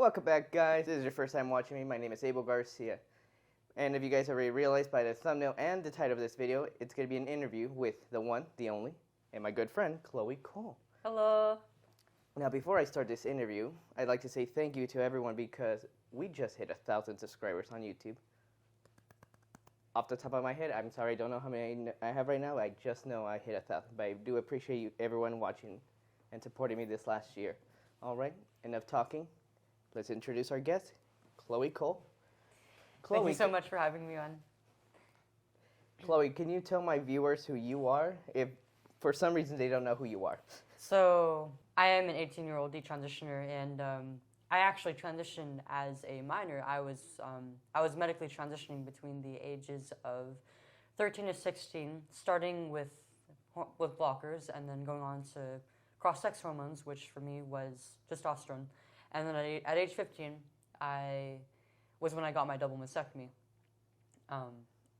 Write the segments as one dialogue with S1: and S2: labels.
S1: Welcome back, guys. This is your first time watching me. My name is Abelgarcia. And if you guys already realized by the thumbnail and the title of this video, it's going to be an interview with the one, the only, and my good friend, Chloe Cole.
S2: Hello.
S1: Now, before I start this interview, I'd like to say thank you to everyone because we just hit 1,000 subscribers on YouTube. Off the top of my head, I'm sorry, I don't know how many I have right now. I just know I hit 1,000, but I do appreciate you, everyone watching and supporting me this last year. All right, enough talking. Let's introduce our guest, Chloe Cole. Chloe,
S2: Thank you so much for having me on.
S1: Chloe, can you tell my viewers who you are, if for some reason they don't know who you are?
S2: So, I am an 18-year-old detransitioner, and I actually transitioned as a minor. I was medically transitioning between the ages of 13 to 16, starting with blockers, and then going on to cross-sex hormones, which for me was testosterone. And then at age 15, was when I got my double mastectomy.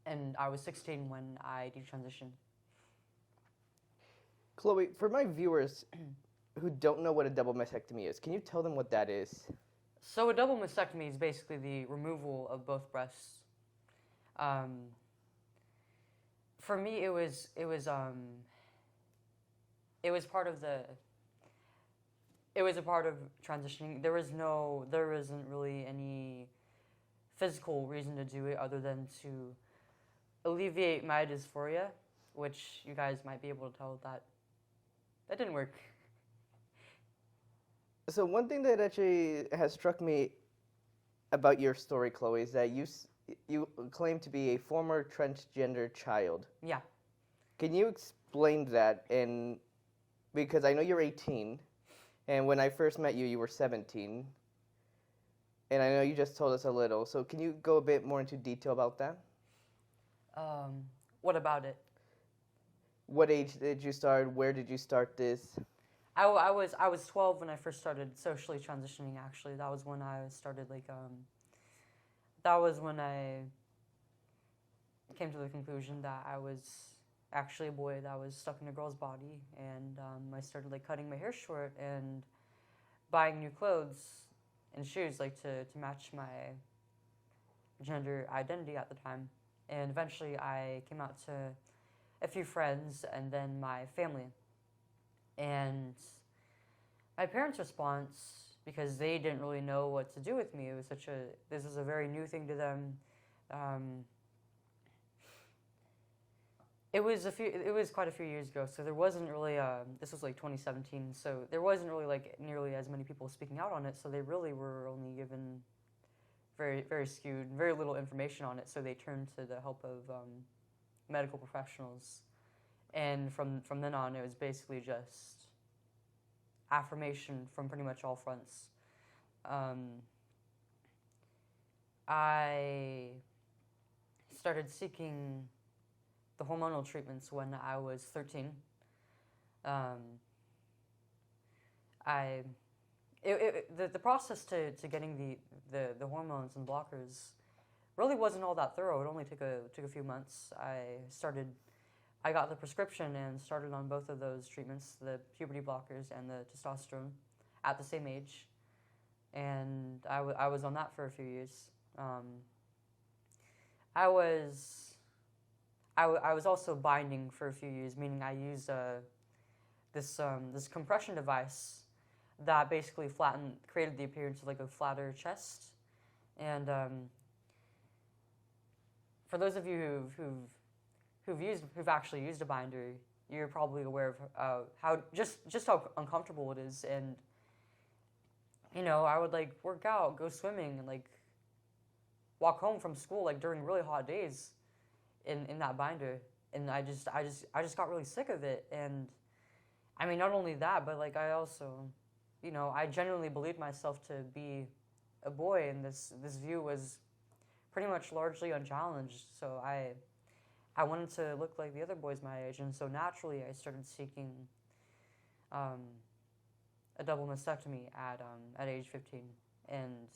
S2: And I was 16 when I detransitioned.
S1: Chloe, for my viewers who don't know what a double mastectomy is, can you tell them what that is?
S2: So a double mastectomy is basically the removal of both breasts. For me, it was a part of transitioning. There isn't really any physical reason to do it other than to alleviate my dysphoria, which you guys might be able to tell that didn't work.
S1: So one thing that actually has struck me about your story, Chloe, is that you claim to be a former transgender child.
S2: Yeah.
S1: Can you explain that? And because I know you're 18, and when I first met you, you were 17. And I know you just told us a little. So can you go a bit more into detail about that?
S2: What about it?
S1: What age did you start? Where did you start this?
S2: I was 12 when I first started socially transitioning. Actually, that was when I started that was when I came to the conclusion that I was actually a boy that was stuck in a girl's body, and I started cutting my hair short and buying new clothes and shoes to match my gender identity at the time. And eventually I came out to a few friends and then my family. And my parents' response, because they didn't really know what to do with me, this was a very new thing to them. It was quite a few years ago, so there wasn't really, this was 2017, so there wasn't really nearly as many people speaking out on it, so they really were only given very, very skewed, very little information on it, so they turned to the help of medical professionals. And from then on, it was basically just affirmation from pretty much all fronts. I started seeking the hormonal treatments when I was 13. The process to getting the hormones and blockers really wasn't all that thorough. It only took a few months. I got the prescription and started on both of those treatments, the puberty blockers and the testosterone, at the same age, and I was on that for a few years. I was also binding for a few years, meaning I used this compression device that basically created the appearance of a flatter chest. And for those of you who've actually used a binder, you're probably aware of how uncomfortable it is. And I would work out, go swimming, and walk home from school during really hot days in that binder, and I just got really sick of it. And I mean, not only that, but I also, I genuinely believed myself to be a boy, and this view was pretty much largely unchallenged. So I wanted to look like the other boys my age, and so naturally I started seeking a double mastectomy at age 15. And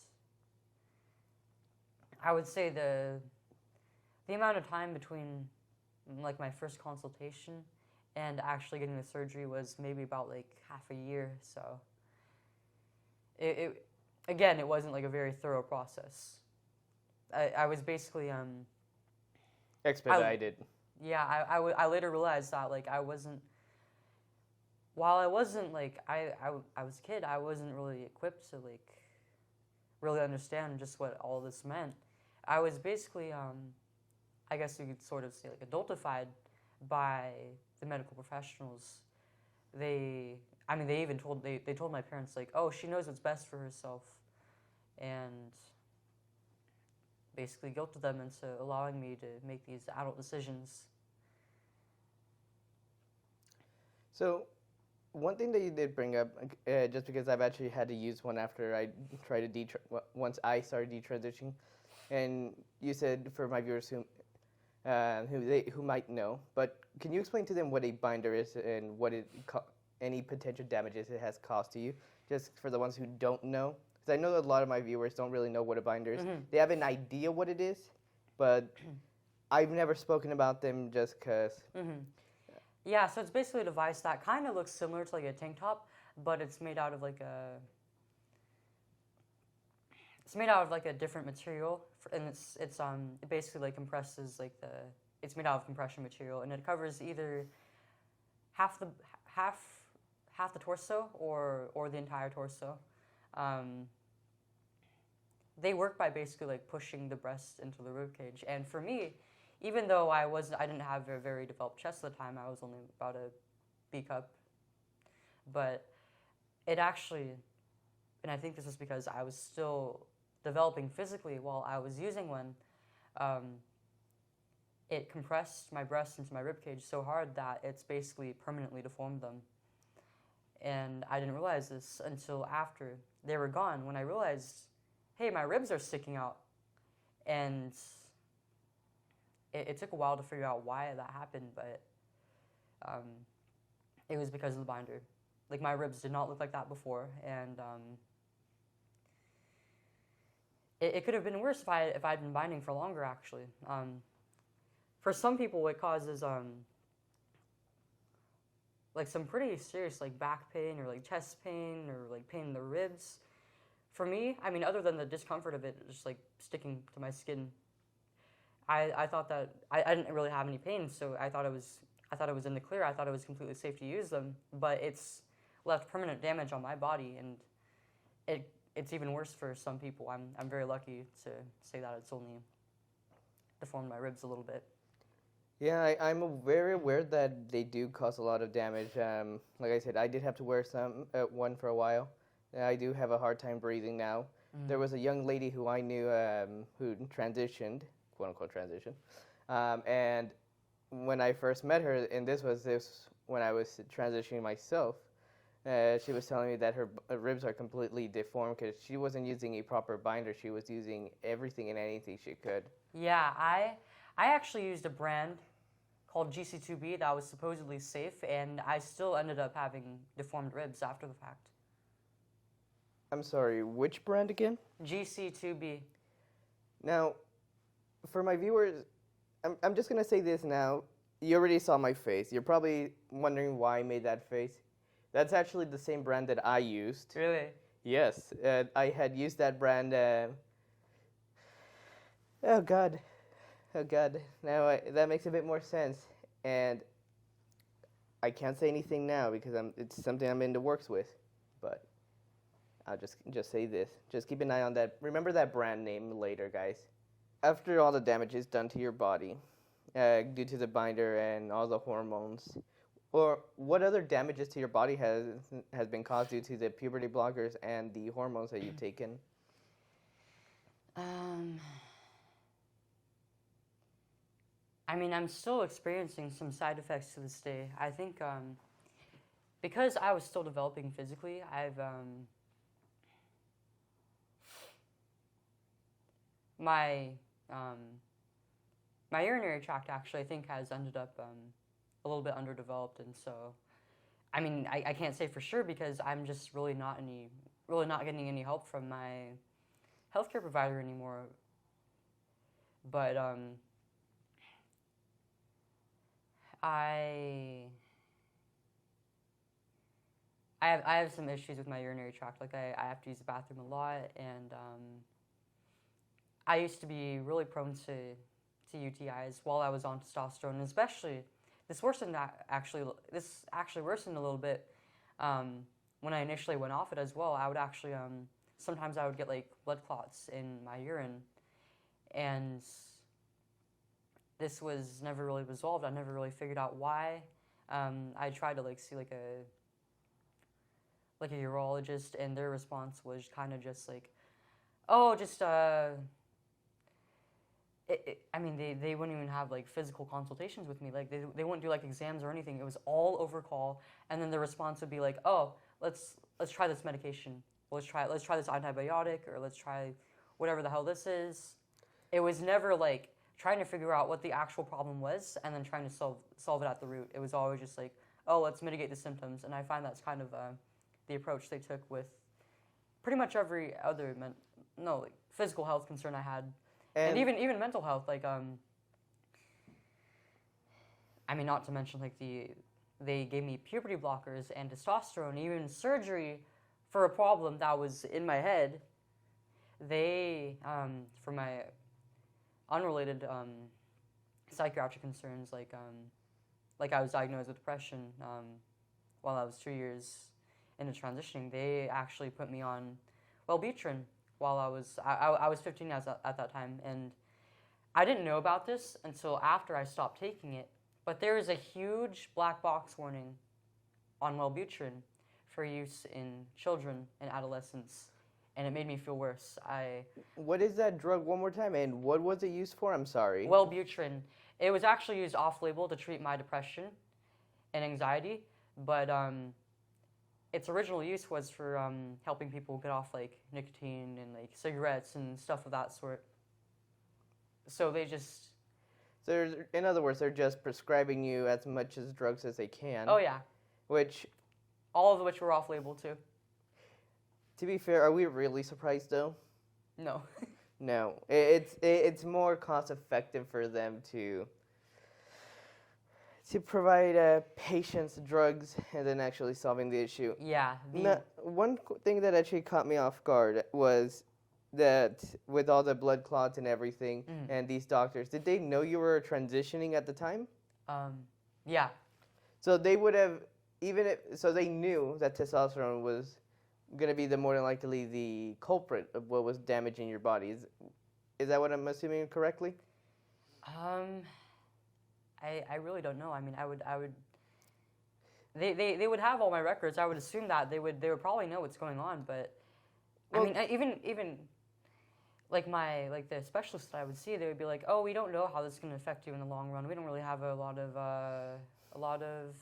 S2: I would say the amount of time between my first consultation and actually getting the surgery was maybe about half a year. So it again, it wasn't like a very thorough process. I was basically
S1: Expedited.
S2: yeah, I later realized that like I wasn't, while I wasn't like I was a kid, I wasn't really equipped to like really understand just what all this meant. I was basically I guess you could sort of say like adultified by the medical professionals. They even they told my parents like, oh, she knows what's best for herself, and basically guilted them into allowing me to make these adult decisions.
S1: So, one thing that you did bring up, just because I've actually had to use one after I tried to once I started detransitioning, and you said for my viewers who might know, but can you explain to them what a binder is and what any potential damages it has caused to you, just for the ones who don't know? Because I know that a lot of my viewers don't really know what a binder is.
S2: Mm-hmm.
S1: They have an idea what it is, but I've never spoken about them just because.
S2: Mm-hmm. Yeah, so it's basically a device that kind of looks similar to like a tank top, but it's made out of like a different material, and it basically like compresses like it's made out of compression material, and it covers either half the torso or the entire torso. They work by basically like pushing the breast into the rib cage, and for me, even though I didn't have a very developed chest at the time, I was only about a B cup, but it actually, and I think this is because I was still developing physically while I was using one, it compressed my breast into my rib cage so hard that it's basically permanently deformed them. And I didn't realize this until after they were gone, when I realized, hey, my ribs are sticking out. And it took a while to figure out why that happened, but it was because of the binder. Like, my ribs did not look like that before, and it could have been worse if I'd been binding for longer, actually. For some people, it causes like some pretty serious like back pain or like chest pain or like pain in the ribs. For me, I mean, other than the discomfort of it just like sticking to my skin, I thought that I didn't really have any pain, so I thought it was in the clear. I thought it was completely safe to use them, but it's left permanent damage on my body, and it's even worse for some people. I'm very lucky to say that it's only deformed my ribs a little bit.
S1: Yeah, I'm very aware that they do cause a lot of damage. Like I said, I did have to wear one for a while. I do have a hard time breathing now.
S2: Mm-hmm.
S1: There was a young lady who I knew who transitioned, quote unquote transition, and when I first met her, and this was when I was transitioning myself, she was telling me that her ribs are completely deformed because she wasn't using a proper binder. She was using everything and anything she could.
S2: Yeah, I actually used a brand called GC2B that was supposedly safe, and I still ended up having deformed ribs after the fact.
S1: I'm sorry, which brand again?
S2: GC2B.
S1: Now, for my viewers, I'm just going to say this now. You already saw my face. You're probably wondering why I made that face. That's actually the same brand that I used.
S2: Really?
S1: Yes, I had used that brand. Oh God. Now that makes a bit more sense. And I can't say anything now because it's something I'm in the works with. But I'll just say this. Just keep an eye on that. Remember that brand name later, guys. After all the damage is done to your body, due to the binder and all the hormones, or what other damages to your body has been caused due to the puberty blockers and the hormones that you've taken?
S2: I mean, I'm still experiencing some side effects to this day. I think because I was still developing physically, my urinary tract actually I think has ended up a little bit underdeveloped, and so I mean I can't say for sure because I'm just really not getting any help from my healthcare provider anymore. But I have some issues with my urinary tract. Like I have to use the bathroom a lot, and I used to be really prone to UTIs while I was on testosterone, and especially this worsened this actually worsened a little bit when I initially went off it as well. I would actually sometimes I would get like blood clots in my urine, and this was never really resolved. I never really figured out why. I tried to like see like a urologist, and their response was kind of just like, oh, just I mean, they wouldn't even have like physical consultations with me. Like they wouldn't do like exams or anything. It was all over call, and then the response would be like, oh, let's try this medication. Let's try this antibiotic, or let's try whatever the hell this is. It was never like trying to figure out what the actual problem was and then trying to solve it at the root. It was always just like, oh, let's mitigate the symptoms. And I find that's kind of the approach they took with pretty much every other like physical health concern I had, and even mental health. Like I mean, not to mention like they gave me puberty blockers and testosterone, even surgery for a problem that was in my head. They for my unrelated psychiatric concerns, like I was diagnosed with depression while I was 2 years into transitioning. They actually put me on Wellbutrin while I was 15 at that time, and I didn't know about this until after I stopped taking it. But there is a huge black box warning on Wellbutrin for use in children and adolescents, and it made me feel worse.
S1: What is that drug one more time, and what was it used for? I'm sorry.
S2: Wellbutrin. It was actually used off-label to treat my depression and anxiety, but its original use was for helping people get off like nicotine and like cigarettes and stuff of that sort. So they just...
S1: So in other words, they're just prescribing you as much as drugs as they can.
S2: Oh yeah.
S1: Which...
S2: All of which were off-label too.
S1: To be fair, are we really surprised though?
S2: No.
S1: No. It's more cost-effective for them to provide patients drugs and then actually solving the issue.
S2: Yeah.
S1: One thing that actually caught me off guard was that with all the blood clots and everything, and these doctors, did they know you were transitioning at the time?
S2: Yeah.
S1: So they would have, so they knew that testosterone was going to be the more than likely the culprit of what was damaging your body. Is that what I'm assuming correctly?
S2: I really don't know. I mean, I would they would have all my records. I would assume that they would probably know what's going on, but well, I mean, even like the specialists that I would see, they would be like, "Oh, we don't know how this is going to affect you in the long run. We don't really have a lot of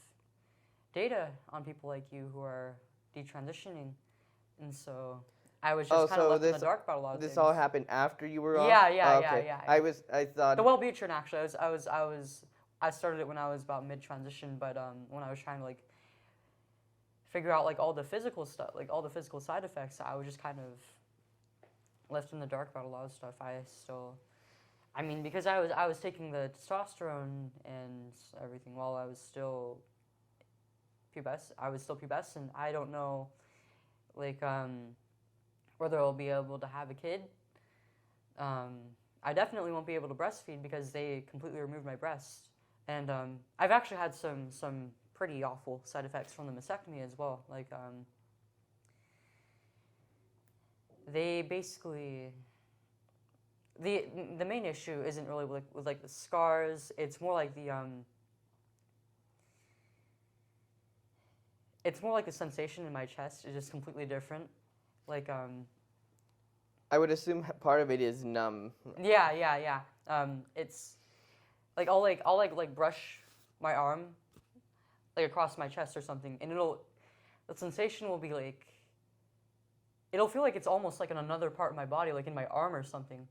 S2: data on people like you who are detransitioning." And so I was just kind of left in the dark about a lot of things.
S1: This all happened after you were off?
S2: Yeah.
S1: I thought...
S2: The Wellbutrin, actually, I started it when I was about mid-transition, but when I was trying to like figure out like all the physical stuff, like all the physical side effects, I was just kind of left in the dark about a lot of stuff. I mean, because I was taking the testosterone and everything while I was still pubescent. I don't know, like whether I'll be able to have a kid. I definitely won't be able to breastfeed because they completely removed my breast. And I've actually had some pretty awful side effects from the mastectomy as well. Like they basically the main issue isn't really with like the scars. It's more like the sensation in my chest is just completely different. Like
S1: I would assume part of it is numb.
S2: Yeah. It's like I'll brush my arm like across my chest or something, and the sensation will be like, it'll feel like it's almost like in another part of my body, like in my arm or something.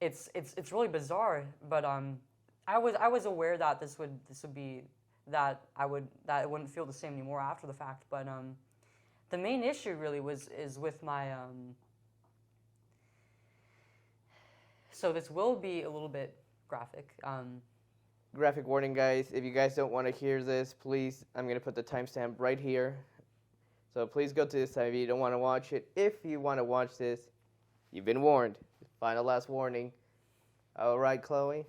S2: It's really bizarre, but I was aware that this would be that it wouldn't feel the same anymore after the fact, but the main issue really is with my so this will be a little bit graphic.
S1: graphic warning, guys. If you guys don't want to hear this, please, I'm going to put the timestamp right here. So please go to this side if you don't want to watch it. If you want to watch this, you've been warned. Final last warning. All right, Chloe.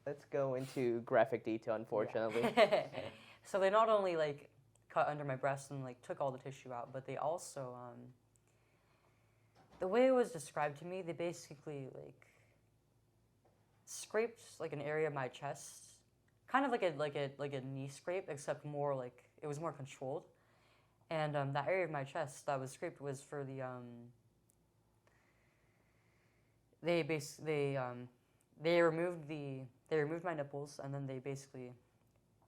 S1: Let's go into graphic detail, unfortunately.
S2: Yeah. So they not only like cut under my breast and like took all the tissue out, but they also the way it was described to me, they basically like scraped like an area of my chest, kind of like a knee scrape, except more like it was more controlled. And that area of my chest that was scraped was for the they removed my nipples, and then they basically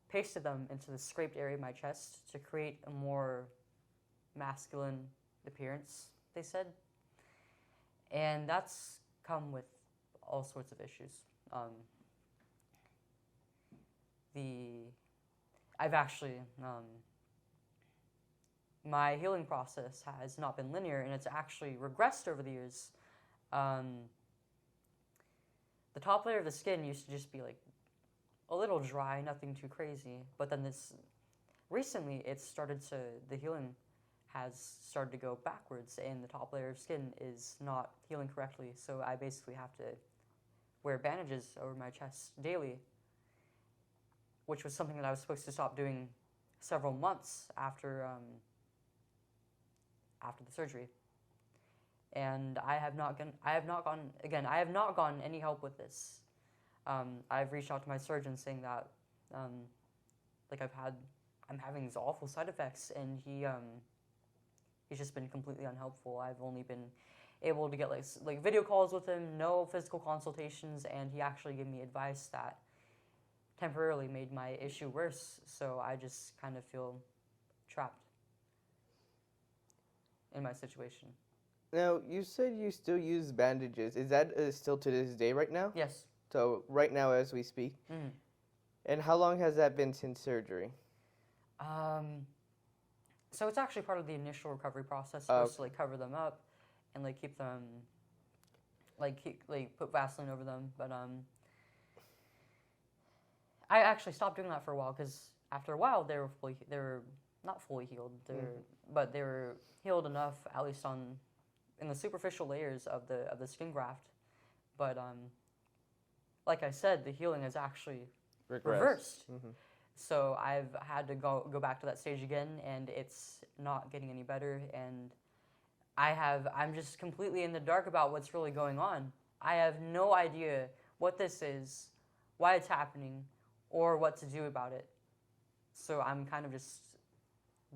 S2: pasted them into the scraped area of my chest to create a more masculine appearance, they said. And that's come with all sorts of issues. I've actually, my healing process has not been linear, and it's actually regressed over the years. The top layer of the skin used to just be like a little dry, nothing too crazy. But then recently the healing has started to go backwards, and the top layer of skin is not healing correctly. So I basically have to wear bandages over my chest daily, which was something that I was supposed to stop doing several months after the surgery. And I have not gotten any help with this. I've reached out to my surgeon saying that, I'm having these awful side effects, and he's just been completely unhelpful. I've only been able to get like video calls with him, no physical consultations, and he actually gave me advice that temporarily made my issue worse. So I just kind of feel trapped in my situation.
S1: Now, you said you still use bandages. Is that still to this day right now?
S2: Yes.
S1: So right now as we speak?
S2: Mm-hmm.
S1: And how long has that been since surgery?
S2: So it's actually part of the initial recovery process, supposed to like cover them up and like keep them, put Vaseline over them. But I actually stopped doing that for a while, because after a while they were not fully healed, but they were healed enough, at least in the superficial layers of the skin graft. But like I said, the healing is actually reversed. Mm-hmm. So I've had to go back to that stage again, and it's not getting any better. And I'm just completely in the dark about what's really going on. I have no idea what this is, why it's happening, or what to do about it. So I'm kind of just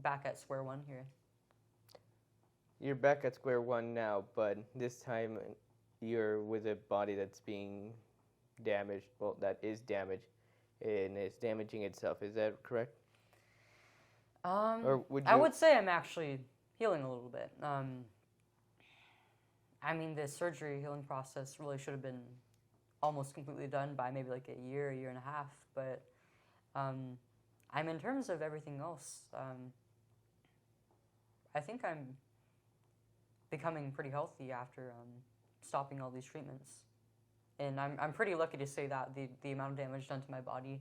S2: back at square one here.
S1: You're back at square one now, but this time you're with a body that's being damaged. Well, that is damaged, and it's damaging itself. Is that correct? Or
S2: I would say I'm actually healing a little bit. I mean, the surgery healing process really should have been almost completely done by maybe like a year and a half. But I'm in terms of everything else, I think I'm becoming pretty healthy after stopping all these treatments. And I'm pretty lucky to say that the amount of damage done to my body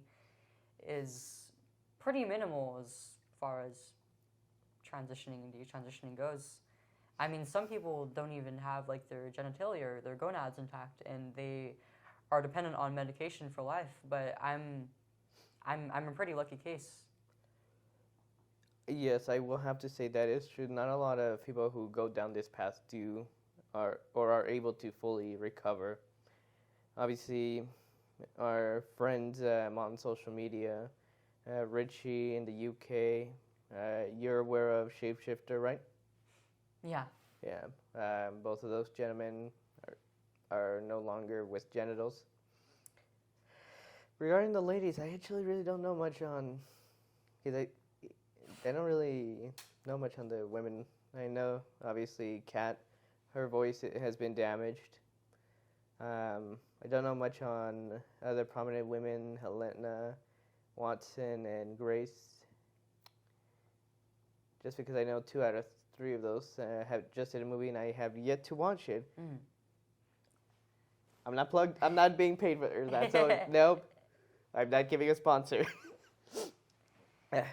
S2: is pretty minimal as far as transitioning and detransitioning goes. I mean, some people don't even have like their genitalia or their gonads intact, and they are dependent on medication for life. But I'm a pretty lucky case.
S1: Yes, I will have to say that is true. Not a lot of people who go down this path are able to fully recover. Obviously, our friends on social media, Richie in the UK, you're aware of Shapeshifter, right?
S2: Yeah.
S1: Yeah. Both of those gentlemen are no longer with genitals. Regarding the ladies, I actually really don't know much on, because I don't really know much on the women. I know, obviously, Kat, her voice has been damaged. I don't know much on other prominent women, Helena, Watson, and Grace. Just because I know 2 out of 3 of those have just did a movie, and I have yet to watch it. I'm not plugged. I'm not being paid for that. So nope. I'm not giving a sponsor.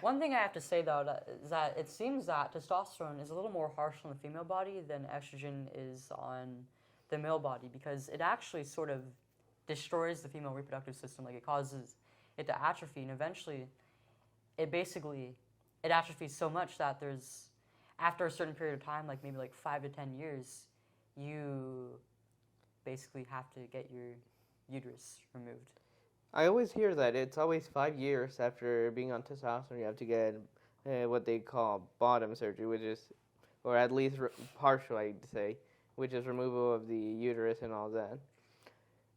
S2: One thing I have to say though is that it seems that testosterone is a little more harsh on the female body than estrogen is on the male body, because it actually sort of destroys the female reproductive system. Like, it causes it to atrophy, and eventually it atrophies so much that there's, after a certain period of time, like maybe like 5 to 10 years, you basically have to get your uterus removed.
S1: I always hear that it's always 5 years after being on testosterone you have to get what they call bottom surgery, which is, or at least partial, I'd say, which is removal of the uterus and all that.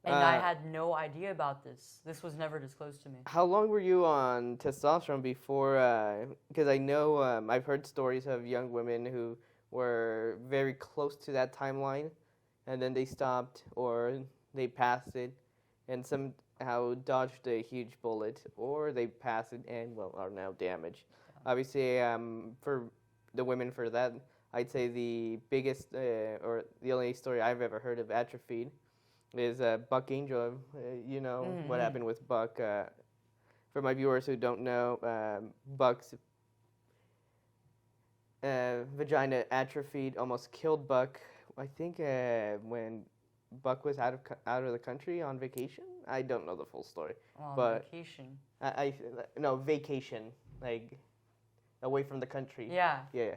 S2: And I had no idea about this. This was never disclosed to me.
S1: How long were you on testosterone before? Because I know I've heard stories of young women who were very close to that timeline, and then they stopped or they passed it, and somehow dodged a huge bullet, or they passed it and, well, are now damaged. Yeah. Obviously, for the women for that, I'd say the biggest or the only story I've ever heard of atrophied is Buck Angel. You know what happened with Buck. For my viewers who don't know, Buck's vagina atrophied, almost killed Buck. I think when Buck was out of the country on vacation. I don't know the full story.
S2: But vacation.
S1: No, vacation, like away from the country.
S2: Yeah.
S1: Yeah.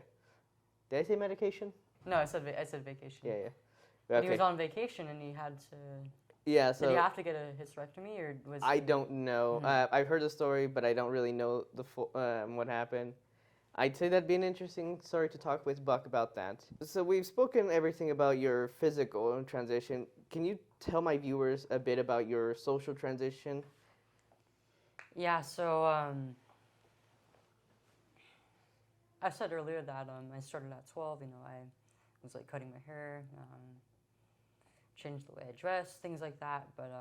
S1: Did I say medication?
S2: No, I said vacation.
S1: Yeah.
S2: Okay. He was on vacation and he had to.
S1: Yeah. So
S2: did he have to get a hysterectomy, or was?
S1: I don't know. I've heard the story, but I don't really know the full what happened. I'd say that'd be an interesting story to talk with Buck about that. So we've spoken everything about your physical transition. Can you tell my viewers a bit about your social transition?
S2: Yeah. So I said earlier that I started at 12. You know, I was like cutting my hair, changed the way I dress, things like that. But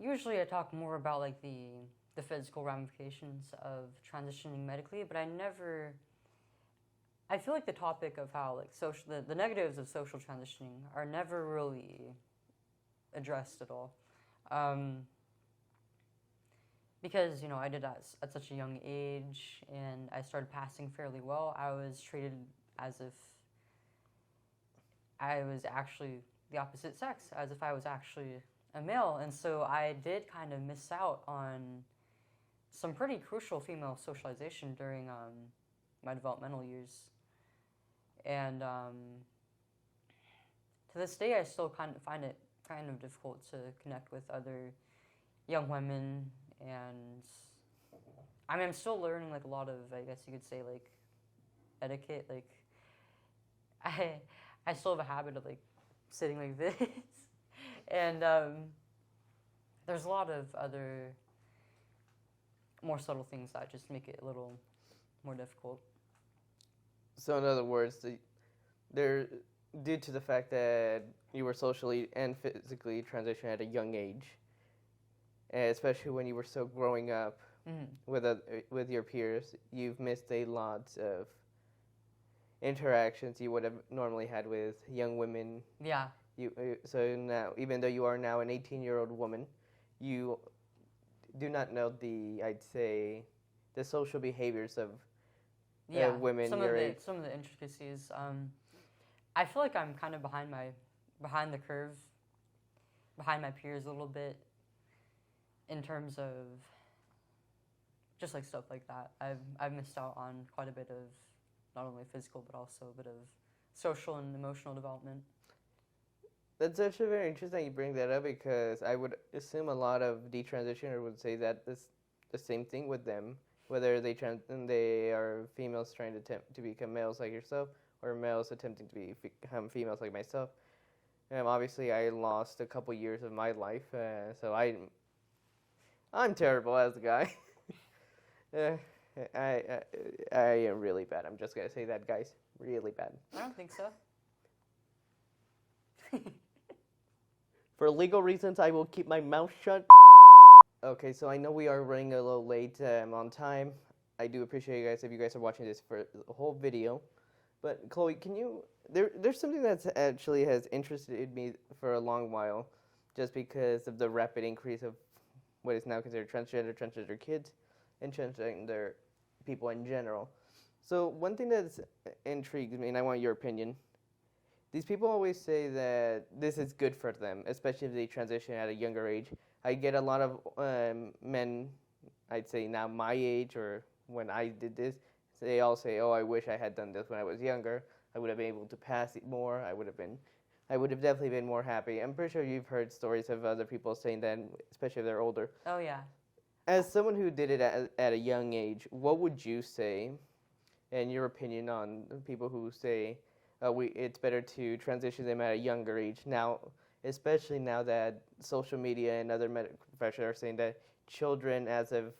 S2: usually I talk more about like the physical ramifications of transitioning medically, but I feel like the topic of how like the negatives of social transitioning are never really addressed at all. Because, you know, I did that at such a young age, and I started passing fairly well. I was treated as if I was actually the opposite sex, as if I was actually a male. And so I did kind of miss out on some pretty crucial female socialization during my developmental years. And to this day, I still kind of find it kind of difficult to connect with other young women. And I mean, I'm still learning like a lot of, I guess you could say, like etiquette. Like I still have a habit of like sitting like this, and there's a lot of other more subtle things that just make it a little more difficult.
S1: So in other words, due to the fact that you were socially and physically transitioned at a young age, especially when you were still growing up with your peers, you've missed a lot of interactions you would have normally had with young women.
S2: Yeah.
S1: So now, even though you are now an 18-year-old woman, you do not know I'd say, the social behaviors of women your age.
S2: Some of the intricacies. I feel like I'm kind of behind the curve, behind my peers a little bit, in terms of just like stuff like that. I've missed out on quite a bit of not only physical but also a bit of social and emotional development.
S1: That's actually very interesting you bring that up, because I would assume a lot of detransitioners would say that this the same thing with them, whether they are females trying to attempt to become males like yourself, or males attempting to become females like myself. Obviously, I lost a couple years of my life, so I'm terrible as a guy. I am really bad. I'm just gonna say that, guys. Really bad.
S2: I don't think so.
S1: For legal reasons, I will keep my mouth shut. Okay, so I know we are running a little late on time. I do appreciate you guys if you guys are watching this for the whole video. But Chloe, can you? There's something that's actually has interested me for a long while, just because of the rapid increase of what is now considered transgender kids, and transgender people in general. So one thing that's intrigues me, and I want your opinion. These people always say that this is good for them, especially if they transition at a younger age. I get a lot of men, I'd say now my age or when I did this, they all say, "Oh, I wish I had done this when I was younger. I would have been able to pass it more. I would have definitely been more happy." I'm pretty sure you've heard stories of other people saying that, especially if they're older.
S2: Oh yeah.
S1: As someone who did it at a young age, what would you say, and your opinion on people who say it's better to transition them at a younger age now, especially now that social media and other medical professionals are saying that children, as of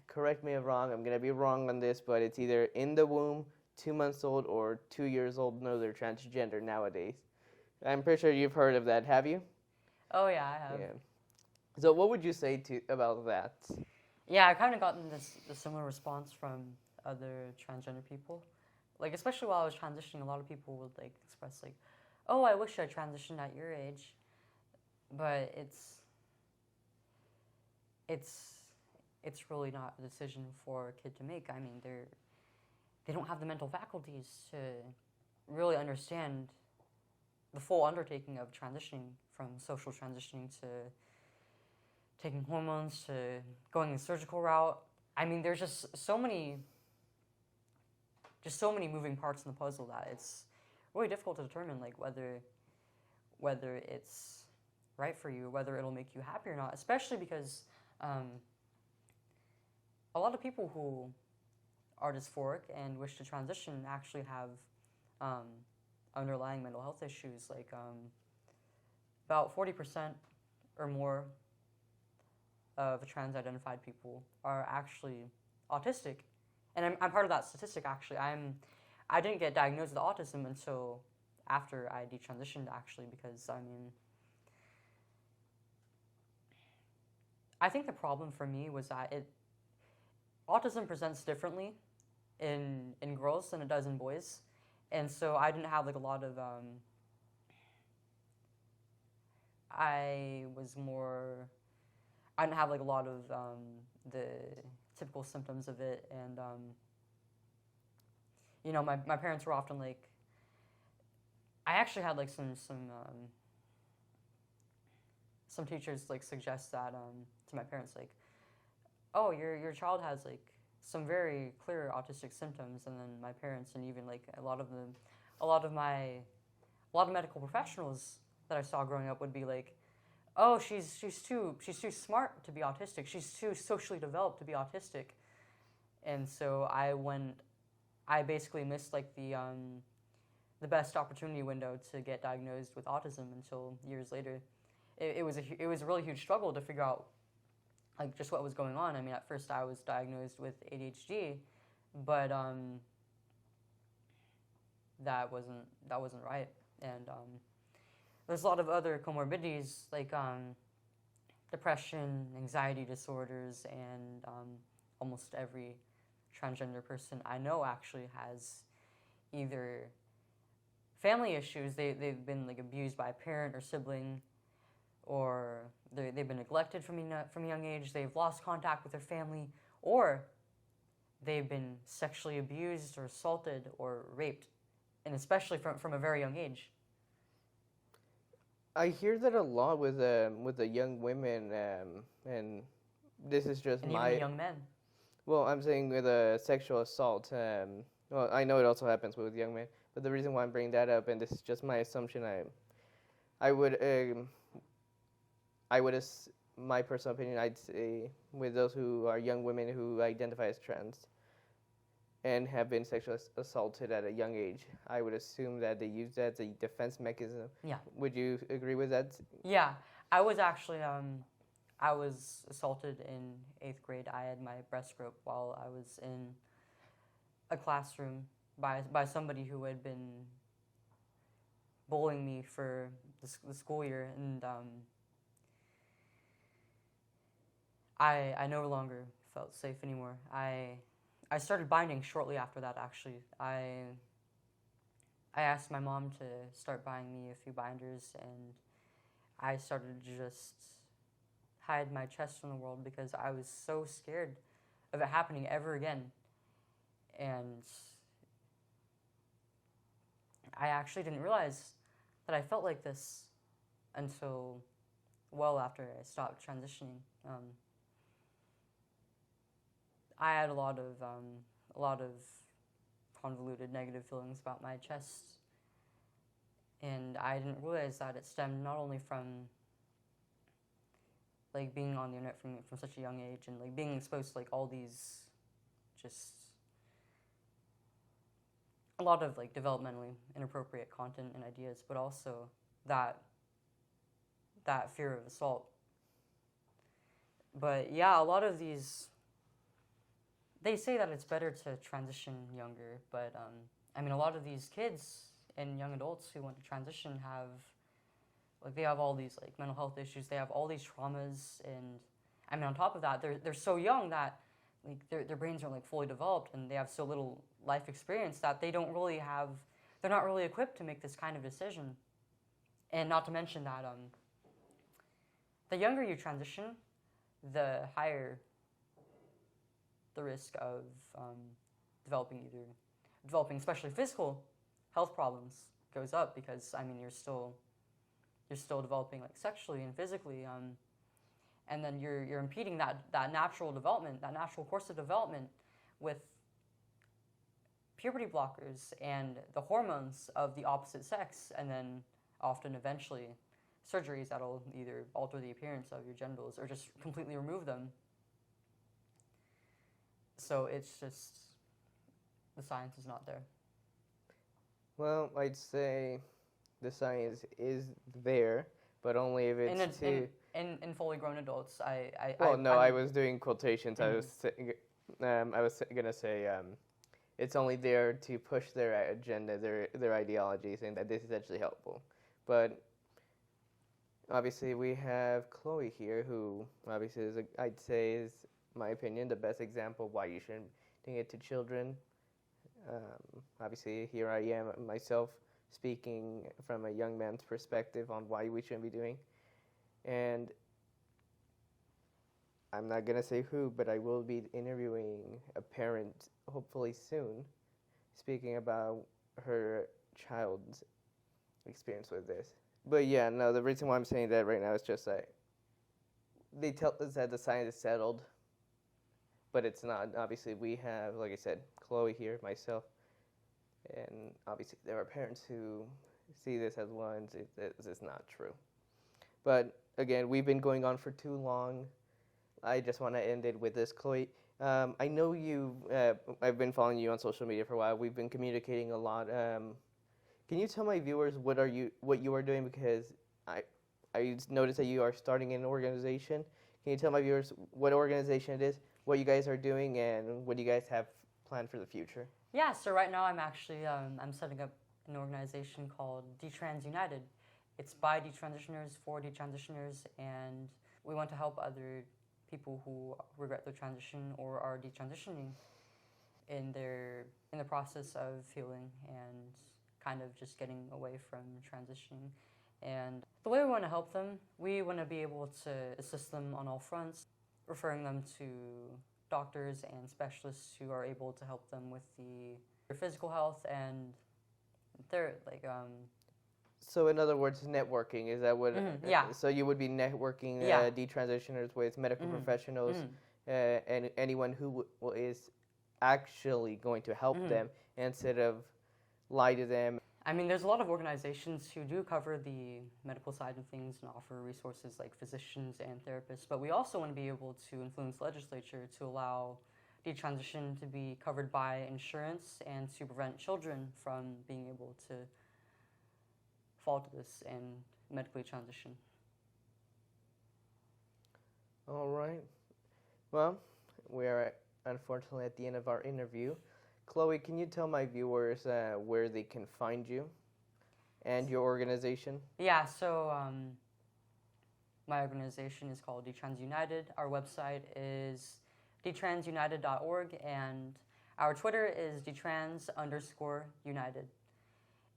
S1: correct me if wrong, I'm gonna be wrong on this, but it's either in the womb, 2 months old, or 2 years old. No, they're transgender nowadays. I'm pretty sure you've heard of that. Have you?
S2: Oh yeah, I have.
S1: Yeah. So what would you say to about that?
S2: Yeah, I kind of gotten the similar response from other transgender people. Like, especially while I was transitioning, a lot of people would like express like, "Oh, I wish I transitioned at your age," but it's really not a decision for a kid to make. I mean, they don't have the mental faculties to really understand the full undertaking of transitioning from social transitioning to taking hormones to going the surgical route. I mean, there's just so many moving parts in the puzzle that it's really difficult to determine like whether it's right for you, whether it'll make you happy or not. Especially because a lot of people who are dysphoric and wish to transition actually have underlying mental health issues. Like about 40% or more of trans-identified people are actually autistic, and I'm part of that statistic. Actually, I didn't get diagnosed with autism until after I detransitioned. Actually, because I mean, I think the problem for me was that autism presents differently in girls than it does in boys, and so I didn't have like a lot of I didn't have like a lot of the typical symptoms of it, and you know, my parents were often like, I actually had like some teachers like suggest that to my parents like, "Oh, your child has like some very clear autistic symptoms," and then my parents and even like a lot of medical professionals that I saw growing up would be like, "Oh, she's too smart to be autistic. She's too socially developed to be autistic." And so I basically missed like the best opportunity window to get diagnosed with autism until years later. It was a really huge struggle to figure out like just what was going on. I mean, at first I was diagnosed with ADHD, but that wasn't right, and there's a lot of other comorbidities like depression, anxiety disorders, and almost every transgender person I know actually has either family issues. They've been like abused by a parent or sibling, or they've been neglected from a young age. They've lost contact with their family, or they've been sexually abused or assaulted or raped, and especially from a very young age.
S1: I hear that a lot with the young women, and this is just
S2: And
S1: my
S2: even young men.
S1: well, I'm saying with a sexual assault. Well, I know it also happens with young men, but the reason why I'm bringing that up, and this is just my assumption, I would my personal opinion, I'd say with those who are young women who identify as trans and have been sexually assaulted at a young age, I would assume that they use that as a defense mechanism.
S2: Yeah.
S1: Would you agree with that?
S2: Yeah, I was actually I was assaulted in 8th grade. I had my breast broke while I was in a classroom by somebody who had been bullying me for the school year, and I no longer felt safe anymore. I I started binding shortly after that, actually. I asked my mom to start buying me a few binders, and I started to just hide my chest from the world because I was so scared of it happening ever again. And I actually didn't realize that I felt like this until well after I stopped transitioning. I had a lot of convoluted negative feelings about my chest, and I didn't realize that it stemmed not only from like being on the internet from such a young age and like being exposed to like all these just a lot of like developmentally inappropriate content and ideas, but also that fear of assault. But yeah, a lot of these, they say that it's better to transition younger, but I mean, a lot of these kids and young adults who want to transition have, like, they have all these like mental health issues. They have all these traumas, and I mean, on top of that, they're so young that like their brains aren't like fully developed, and they have so little life experience that they're not really equipped to make this kind of decision. And not to mention that the younger you transition, the higher the risk of developing especially physical health problems goes up, because I mean you're still developing like sexually and physically, and then you're impeding that natural development, that natural course of development, with puberty blockers and the hormones of the opposite sex, and then often eventually surgeries that'll either alter the appearance of your genitals or just completely remove them. So it's just, the science is not there.
S1: Well, I'd say the science is there, but only if it's
S2: in fully grown adults. I
S1: was doing quotations. Mm-hmm. I was gonna say it's only there to push their agenda, their ideology, saying that this is actually helpful. But obviously, we have Chloe here, who obviously I'd say is, my opinion, the best example of why you shouldn't bring it to children. Obviously, here I am myself speaking from a young man's perspective on why we shouldn't be doing. And I'm not going to say who, but I will be interviewing a parent hopefully soon, speaking about her child's experience with this. But yeah, no, the reason why I'm saying that right now is just that they tell us that the science is settled, but it's not. Obviously, we have, like I said, Chloe here, myself, and obviously there are parents who see this as ones. This is not true. But again, we've been going on for too long. I just want to end it with this, Chloe. I know I've been following you on social media for a while. We've been communicating a lot. Can you tell my viewers what you are doing? Because I noticed that you are starting an organization. Can you tell my viewers what organization it is, what you guys are doing, and what you guys have planned for the future?
S2: Yeah, so right now I'm actually I'm setting up an organization called DetransUnited. It's by detransitioners for detransitioners, and we want to help other people who regret their transition or are detransitioning in the process of healing and kind of just getting away from transitioning. And the way we want to help them, we want to be able to assist them on all fronts, referring them to doctors and specialists who are able to help them with their physical health and their
S1: So in other words, networking, is that what?
S2: Mm-hmm, yeah.
S1: So you would be networking detransitioners with medical
S2: Mm-hmm.
S1: professionals, and anyone who is actually going to help them instead of lie to them.
S2: I mean, there's a lot of organizations who do cover the medical side of things and offer resources like physicians and therapists, but we also want to be able to influence legislature to allow detransition to be covered by insurance and to prevent children from being able to fall to this and medically transition.
S1: All right. Well, we are unfortunately at the end of our interview. Chloe, can you tell my viewers where they can find you and your organization?
S2: Yeah, so my organization is called DetransUnited. Our website is detransiunited.org, and Our Twitter is detrans_united.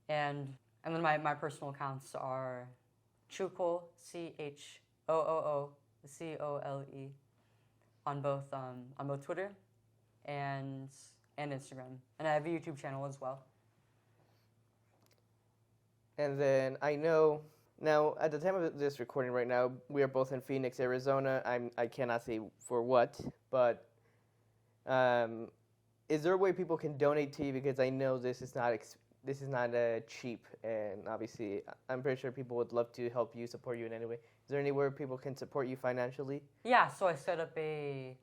S2: And then my personal accounts are Chukol, CHOOOCOLE, on both Twitter and Instagram. And I have a YouTube channel as well.
S1: And then I know now at the time of this recording right now, we are both in Phoenix, Arizona. I cannot say for what, but is there a way people can donate to you? Because I know this is not cheap, and obviously I'm pretty sure people would love to help you, support you in any way. Is there anywhere people can support you financially?
S2: Yeah, so I set up a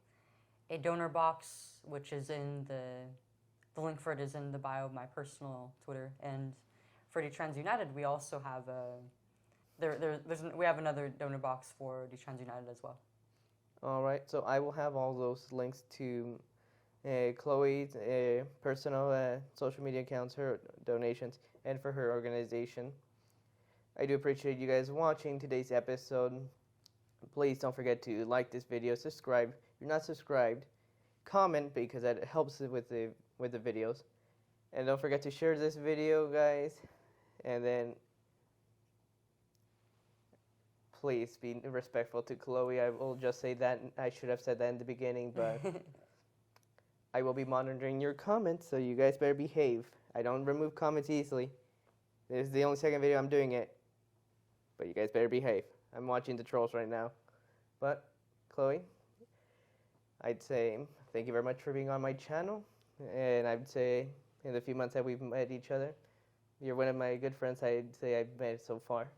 S2: donor box, which is in the link for it is in the bio of my personal Twitter. And for Detrans United, we also have we have another donor box for Detrans United as well.
S1: All right, so I will have all those links to Chloe's personal social media accounts, her donations, and for her organization. I do appreciate you guys watching today's episode. Please don't forget to like this video, subscribe. If you're not subscribed, comment because that helps with the videos. And don't forget to share this video, guys. And then please be respectful to Chloe. I will just say that. I should have said that in the beginning, but I will be monitoring your comments, so you guys better behave. I don't remove comments easily. This is the only second video I'm doing it. But you guys better behave. I'm watching the trolls right now. But, Chloe, I'd say thank you very much for being on my channel. And I'd say in the few months that we've met each other, you're one of my good friends I'd say I've met so far.